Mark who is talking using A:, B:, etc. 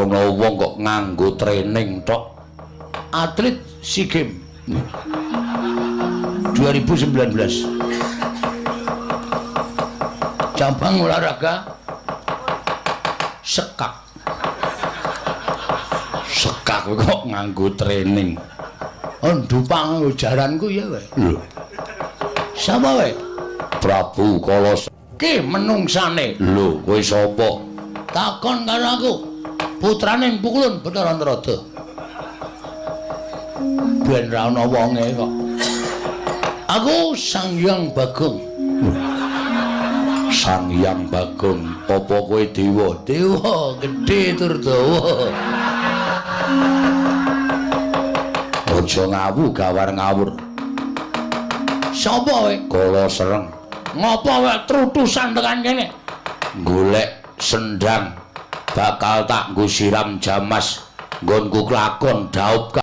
A: ana wong kok nganggo training tok. Atlet SEA Games 2019. Cabang olahraga sekak. Sekak kok nganggo training. Ndupang jaranku ya wae. Lho. Sapa wae? Prabu Kala ki menungsane. Lho, kowe sapa? Takon karo aku. Putrane Pukulun Bathara Antarada. Ben ra ana wonge kok. Aku Sang Hyang Bagong. Sang Hyang Bagong, apa kowe dewa? Dewa gedhe tur dawa. Aja ngawu gawar ngawur. Sapa kowe? Kala Sereng. Ngapa wae trutusan tekan kene? Golek sendang bakal tak nggo siram jamas nggonku kelakon daup